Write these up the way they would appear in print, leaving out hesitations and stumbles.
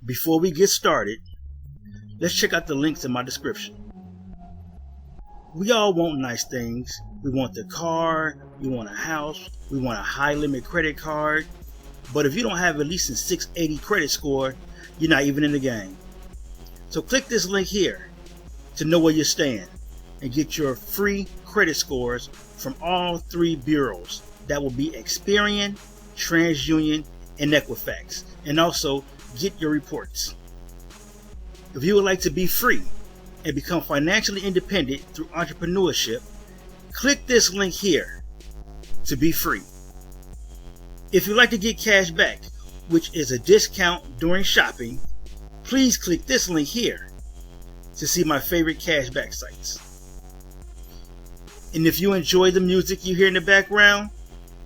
before we get started, let's check out the links in my description. We all want nice things. We want the car, we want a house, we want a high limit credit card. But if you don't have at least a 680 credit score, you're not even in the game. So click this link here to know where you stand and get your free credit scores from all three bureaus. That will be Experian, TransUnion, and Equifax. And also get your reports. If you would like to be free and become financially independent through entrepreneurship, click this link here to be free. If you'd like to get cash back, which is a discount during shopping, please click this link here to see my favorite cashback sites. And if you enjoy the music you hear in the background,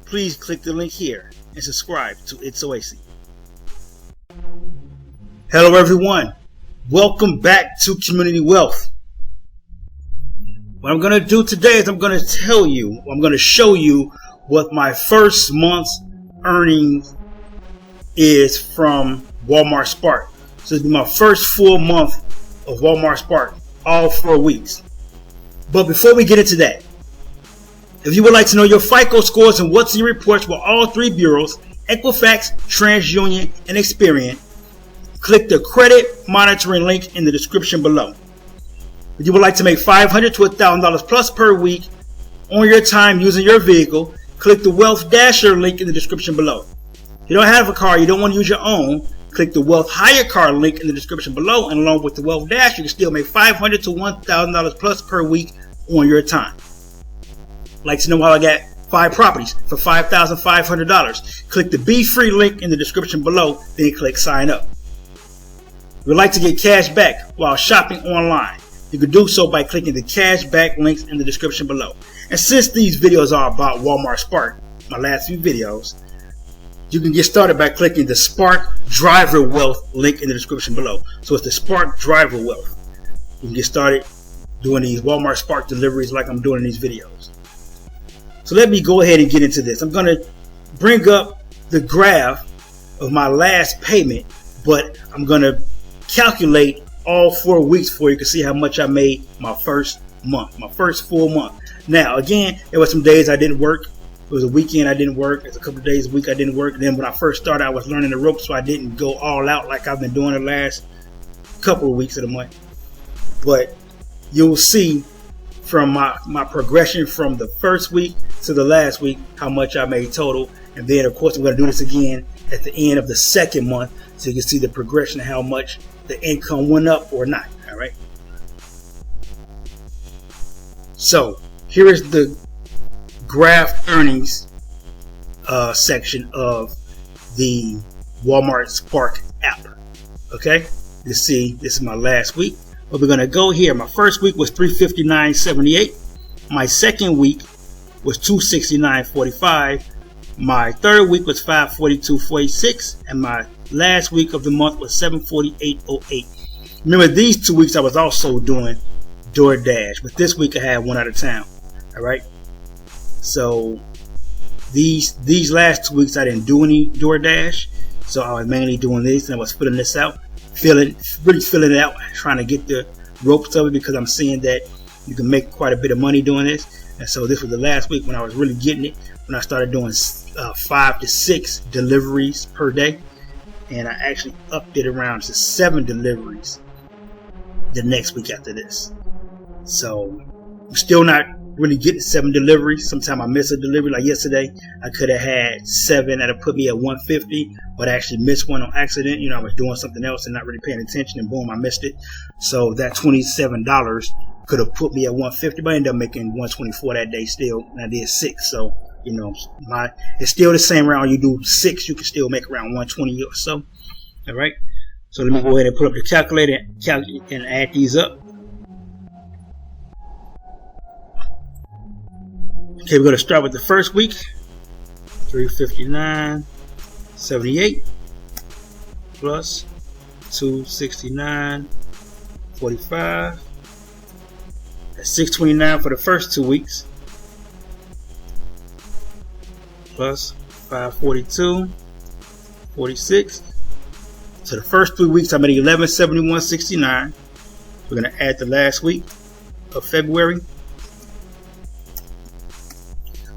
please click the link here and subscribe to It's Oasis. Hello everyone, welcome back to Community Wealth. What I'm going to do today is I'm going to show you what my first month's earnings is from Walmart Spark. So it's my first full month of Walmart Spark, all 4 weeks. But before we get into that, if you would like to know your FICO scores and what's in your reports with all three bureaus, Equifax, TransUnion, and Experian, click the credit monitoring link in the description below. If you would like to make $500 to $1,000 plus per week on your time using your vehicle, click the Wealth Dasher link in the description below. If you don't have a car, you don't want to use your own, click the Wealth HyreCar link in the description below, and along with the Wealth Dasher, you can still make $500 to $1,000 plus per week on your time. Like to know how I got 5 properties for $5,500? Click the Be Free link in the description below, then click Sign Up. If you'd like to get cash back while shopping online, you can do so by clicking the cash back links in the description below. And since these videos are about Walmart Spark, my last few videos, you can get started by clicking the Spark Driver Wealth link in the description below. So it's the Spark Driver Wealth. You can get started doing these Walmart Spark deliveries like I'm doing in these videos. So let me go ahead and get into this. I'm going to bring up the graph of my last payment, but I'm going to calculate all 4 weeks for you to see how much I made my first month, my first full month. Now, again, there were some days I didn't work. It was a weekend I didn't work. It's a couple of days a week I didn't work. And then when I first started, I was learning the ropes, so I didn't go all out like I've been doing the last couple of weeks of the month. But you'll see from my progression from the first week to the last week how much I made total. And then, of course, I'm going to do this again at the end of the second month so you can see the progression of how much the income went up or not. All right. So here is the graph earnings section of the Walmart Spark app. Okay. You see, this is my last week. But we're going to go here. My first week was $359.78. My second week was $269.45. My third week was $542.46. And my last week of the month was $748.08. Remember, these 2 weeks I was also doing DoorDash, but this week I had one out of town. All right. So these last 2 weeks I didn't do any DoorDash. So I was mainly doing this, and I was filling this out. Really filling it out, trying to get the ropes of it, because I'm seeing that you can make quite a bit of money doing this. And so this was the last week when I was really getting it, when I started doing 5 to 6 deliveries per day, and I actually upped it around to 7 deliveries the next week after this. So I'm still not really getting 7 deliveries. Sometimes I miss a delivery. Like yesterday, I could have had 7 that'll put me at 150, but I actually missed one on accident. You know, I was doing something else and not really paying attention, and boom, I missed it. So that $27 could have put me at 150, but I ended up making 124 that day still, and I did 6. So, you know, it's still the same round. You do 6, you can still make around 120 or so. All right. So let me go ahead and put up the calculator and add these up. Okay, we're going to start with the first week. $359.78 plus $269.45. That's $629 for the first 2 weeks. Plus $542.46. So the first 3 weeks I made $1171.69. We're going to add the last week of February.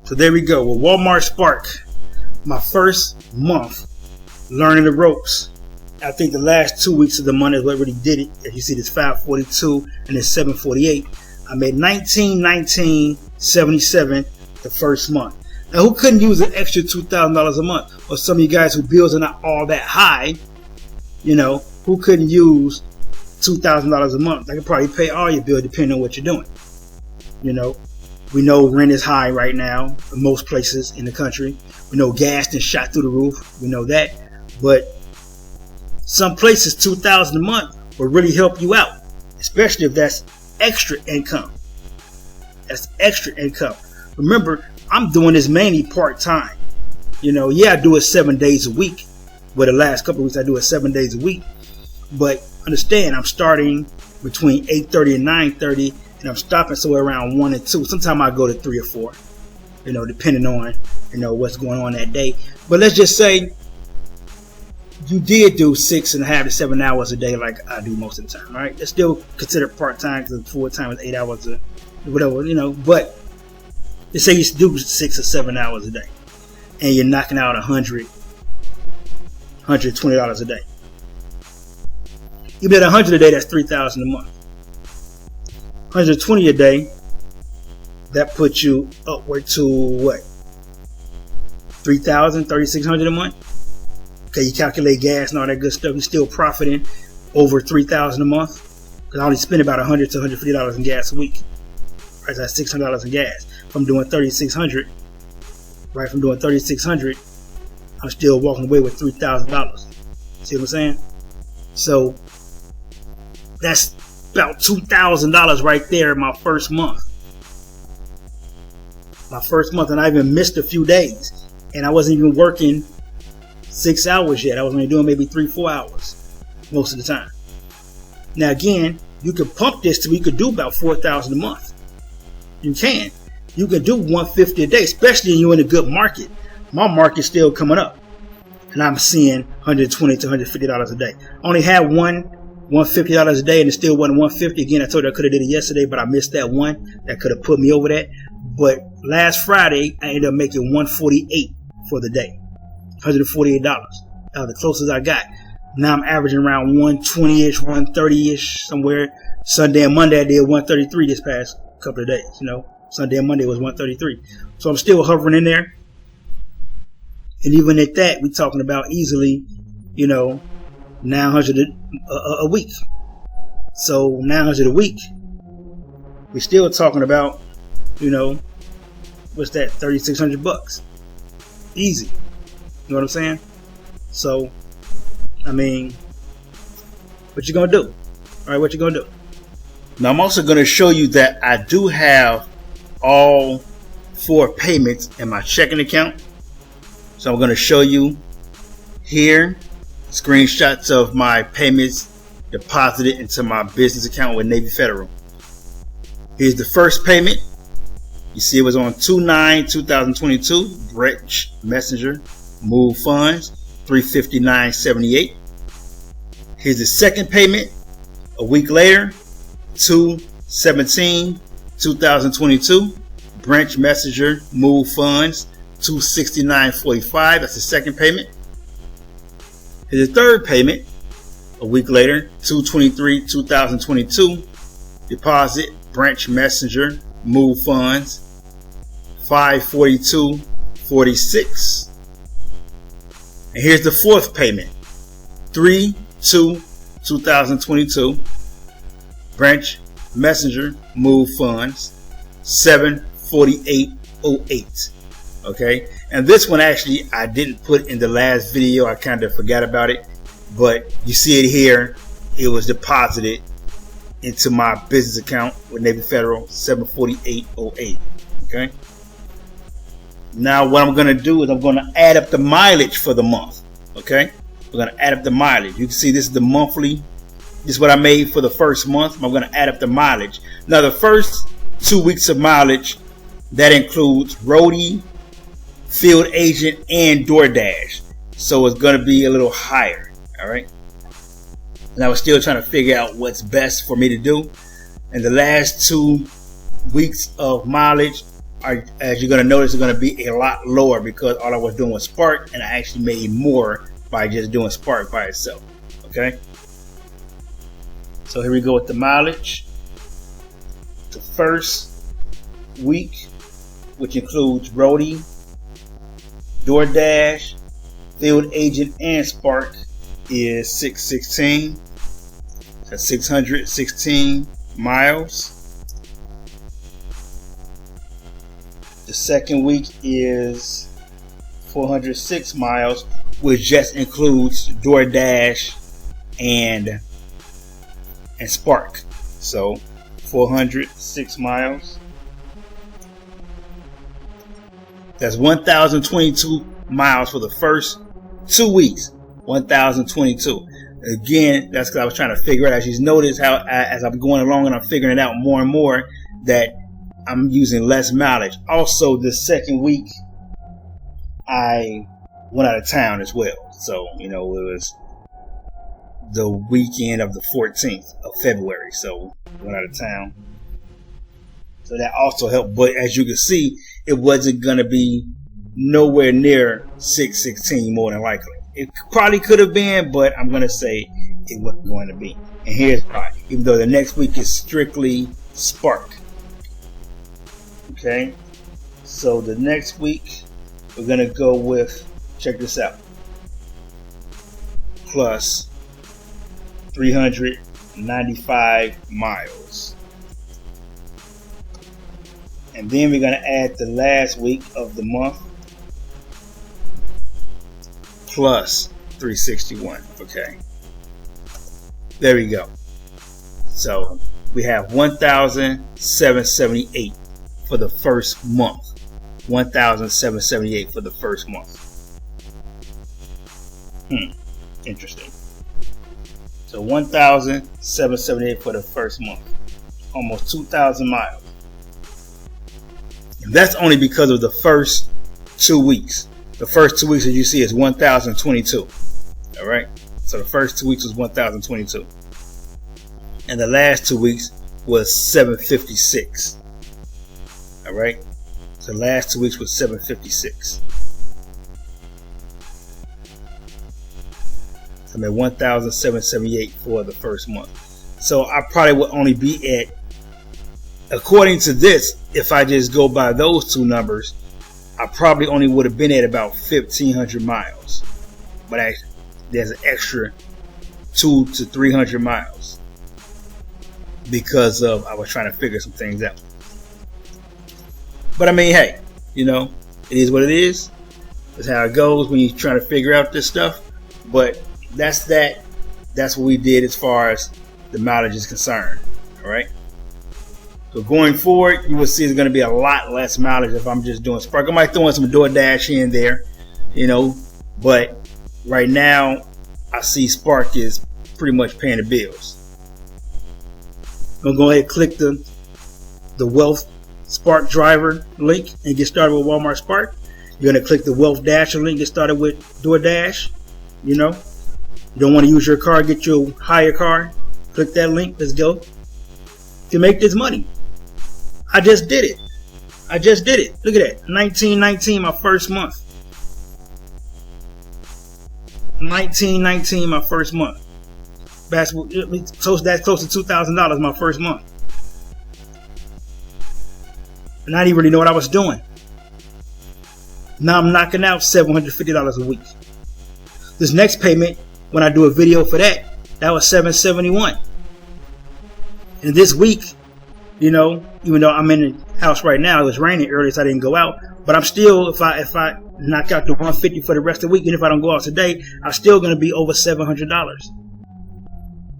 So there we go. With Walmart Spark, my first month learning the ropes. I think the last 2 weeks of the month is what really did it. As you see, this 542 and this 748. I made $1977 the first month. Now, who couldn't use an extra $2,000 a month? Or some of you guys whose bills are not all that high, you know, who couldn't use $2,000 a month? I could probably pay all your bills depending on what you're doing. You know, we know rent is high right now in most places in the country. We know gas is shot through the roof. We know that. But some places, $2,000 a month will really help you out, especially if that's extra income. That's extra income. Remember, I'm doing this mainly part-time. You know, yeah, I do it 7 days a week. But the last couple of weeks I do it 7 days a week. But understand, I'm starting between 8:30 and 9:30, and I'm stopping somewhere around 1 and 2. Sometimes I go to 3 or 4, you know, depending on, you know, what's going on that day. But let's just say you did do 6.5 to 7 hours a day like I do most of the time, right? It's still considered part-time because full-time is 8 hours or whatever, you know. But let's say you do 6 or 7 hours a day and you're knocking out $120 a day. You bet $100 a day, that's $3,000 a month. $120 a day, that puts you upward to what? $3,000, $3,600 a month. Okay, you calculate gas and all that good stuff. You're still profiting over $3,000 a month. Because I only spend about $100 to $150 in gas a week. Right, that's $600 in gas. If I'm doing $3,600, right? If I'm doing $3,600, I'm still walking away with $3,000. See what I'm saying? So that's about $2,000 right there in my first month. My first month, and I even missed a few days, and I wasn't even working 6 hours yet. I was only doing maybe 3-4 hours most of the time. Now again, you could pump this to, you could do about $4,000 a month. You can. You can do $150 a day, especially when you're in a good market. My market's still coming up, and I'm seeing $120 to $150 a day. I only had $150 a day, and it still wasn't $150. Again, I told you I could have did it yesterday, but I missed that one. That could have put me over that. But last Friday, I ended up making $148 for the day. $148. That was the closest I got. Now I'm averaging around 120-ish, 130-ish somewhere. Sunday and Monday I did 133 this past couple of days. You know, Sunday and Monday was 133. So I'm still hovering in there. And even at that, we're talking about easily, you know, 900 a week. So 900 a week, we're still talking about, you know, what's that? $3,600 easy. You know what I'm saying? So, I mean, what you gonna do? All right, what you gonna do? Now, I'm also gonna show you that I do have all 4 payments in my checking account. So I'm gonna show you here screenshots of my payments deposited into my business account with Navy Federal. Here's the first payment. You see it was on 2/9/2022. Branch Messenger. Move funds, $359.78. Here's the second payment a week later, 2/17/2022. Branch Messenger, move funds, $269.45. That's the second payment. Here's the third payment a week later, 2/23/2022. Deposit, Branch Messenger, move funds, $542.46. And here's the fourth payment, 3/2/2022. Branch Messenger, move funds, $748.08. Okay, and this one actually I didn't put in the last video. I kind of forgot about it, but you see it here. It was deposited into my business account with Navy Federal, $748.08. Okay. Now what I'm going to do is I'm going to add up the mileage for the month. Okay, we're going to add up the mileage. You can see this is the monthly. This is what I made for the first month. I'm going to add up the mileage. Now the first 2 weeks of mileage, that includes Roadie, Field Agent, and DoorDash. So it's going to be a little higher. All right. and I was still trying to figure out what's best for me to do. And the last 2 weeks of mileage are, as you're going to notice, are going to be a lot lower because all I was doing was Spark, and I actually made more by just doing Spark by itself. Okay, so here we go with the mileage. The first week, which includes Roadie, DoorDash, Field Agent, and Spark, is 616. That's 616 miles. The second week is 406 miles, which just includes DoorDash and Spark. So 406 miles. That's 1,022 miles for the first 2 weeks. 1,022. Again, that's because I was trying to figure out. As you notice how as I'm going along and I'm figuring it out more and more that I'm using less mileage. Also, the second week I went out of town as well. So, you know, it was the weekend of the 14th of February. So, went out of town. So that also helped. But as you can see, it wasn't going to be nowhere near 616 more than likely. It probably could have been, but I'm going to say it wasn't going to be. And here's why. Even though the next week is strictly Spark. Okay. So the next week, we're going to go with, check this out, plus 395 miles. And then we're going to add the last week of the month, plus 361. Okay, there we go. So we have 1,778 for the first month. 1,778 for the first month. Interesting. So 1,778 for the first month. Almost 2,000 miles. And that's only because of the first 2 weeks. The first 2 weeks, as you see, is 1,022. All right. So the first 2 weeks was 1,022, and the last 2 weeks was 756. All right. So the last 2 weeks was 756. So I'm at 1,778 for the first month. So I probably would only be at, according to this, if I just go by those two numbers, I probably only would have been at about 1,500 miles. But there's an extra 200 to 300 miles because of I was trying to figure some things out. But I mean, hey, you know, it is what it is. That's how it goes when you're trying to figure out this stuff. But that's that. That's what we did as far as the mileage is concerned. All right. So going forward, you will see there's going to be a lot less mileage if I'm just doing Spark. I might throw in some DoorDash here and there, you know, but right now I see Spark is pretty much paying the bills. I'm going to go ahead and click the Wealth Spark Driver link and get started with Walmart Spark. You're going to click the Wealth Dasher link, get started with DoorDash. You know, you don't want to use your car, get your HyreCar. Click that link. Let's go. To make this money. I just did it. I just did it. Look at that. 1919 my first month. 1919 my first month. That's close to $2,000 my first month. And I didn't really know what I was doing. Now I'm knocking out $750 a week. This next payment, when I do a video for that was $771. And this week, you know, even though I'm in the house right now, it was raining earlier, so I didn't go out. But I'm still, if I knock out the 150 for the rest of the week, and if I don't go out today, I'm still going to be over $700.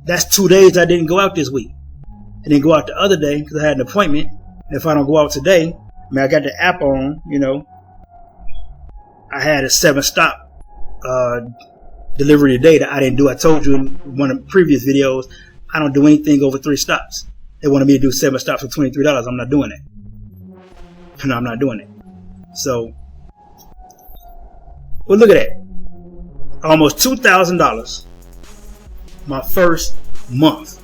That's 2 days I didn't go out this week. I didn't go out the other day because I had an appointment. And if I don't go out today, I mean, I got the app on, you know. I had a 7-stop delivery today that I didn't do. I told you in one of the previous videos, I don't do anything over 3 stops. They wanted me to do 7 stops for $23. I'm not doing it. No, I'm not doing it. So, well, look at that. Almost $2,000 my first month.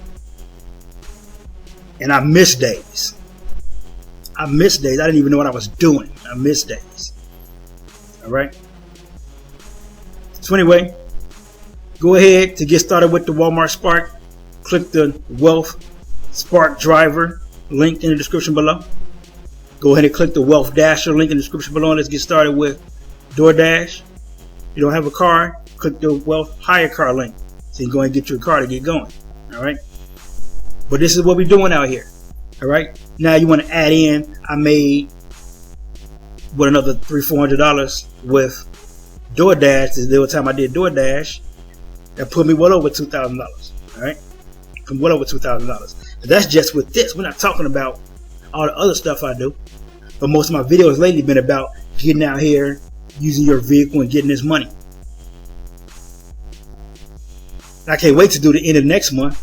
And I missed days. I didn't even know what I was doing. I missed days. Alright? So anyway, go ahead to get started with the Walmart Spark. Click the Wealth Spark Driver link in the description below. Go ahead and click the Wealth Dasher link in the description below. Let's get started with DoorDash. If you don't have a car, click the Wealth HyreCar link so you can go ahead and get your car to get going. Alright? But this is what we're doing out here. Alright? Now you want to add in, I made another $300-400 with DoorDash. The other time I did DoorDash, that put me well over $2,000. Alright? Well over $2,000. That's just with this. We're not talking about all the other stuff I do. But most of my videos lately been about getting out here, using your vehicle and getting this money. I can't wait to do the end of next month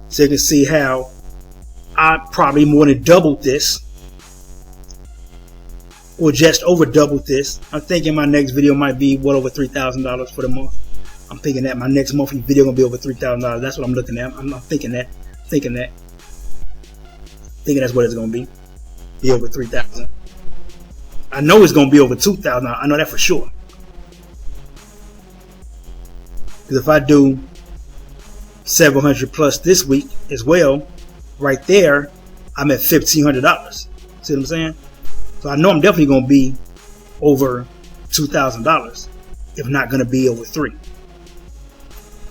so you can see how I probably more than doubled this, or just over doubled this. I'm thinking my next video might be well over $3,000 for the month. I'm thinking that my next monthly video gonna be over $3,000. That's what I'm looking at. I'm not thinking that. Thinking that's what it's gonna be. Be over 3,000. I know it's gonna be over 2,000. I know that for sure. Because if I do 700 plus this week as well, right there, I'm at $1,500. See what I'm saying? So I know I'm definitely gonna be over $2,000, if not gonna be over $3,000. I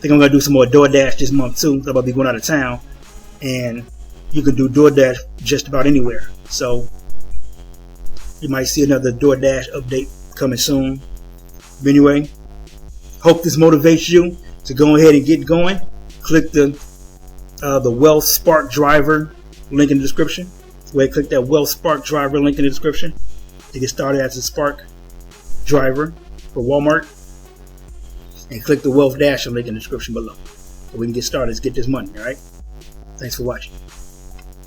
think I'm gonna do some more DoorDash this month too. I'm about to be going out of town, and you can do DoorDash just about anywhere. So you might see another DoorDash update coming soon. But anyway, hope this motivates you to go ahead and get going. Click the Wealth Spark Driver link in the description. Go ahead and click that Wealth Spark Driver link in the description to get started as a Spark Driver for Walmart. And click the Wealth Dasher link in the description below so we can get started. Let's get this money, alright? Thanks for watching.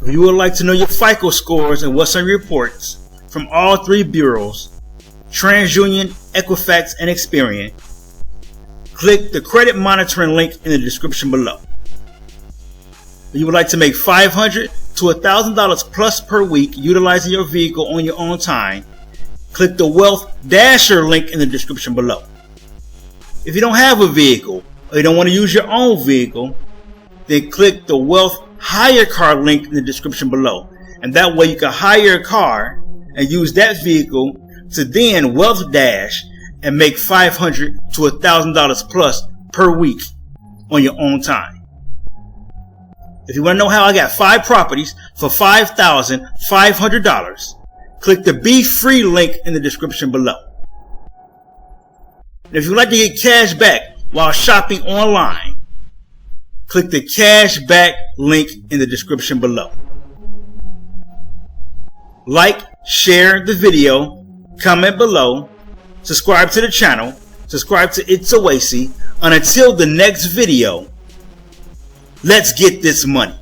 If you would like to know your FICO scores and what's on your reports from all three bureaus, TransUnion, Equifax, and Experian, click the credit monitoring link in the description below. If you would like to make $500 to $1,000 plus per week utilizing your vehicle on your own time, click the Wealth Dasher link in the description below. If you don't have a vehicle or you don't want to use your own vehicle, then click the Wealth HyreCar link in the description below. And that way you can hire a car and use that vehicle to then Wealth Dash and make $500 to $1,000 plus per week on your own time. If you want to know how I got 5 properties for $5,500, click the Be Free link in the description below. And if you'd like to get cash back while shopping online, click the cash back link in the description below. Like, share the video, comment below, subscribe to the channel, subscribe to It's Oasis, and until the next video, let's get this money.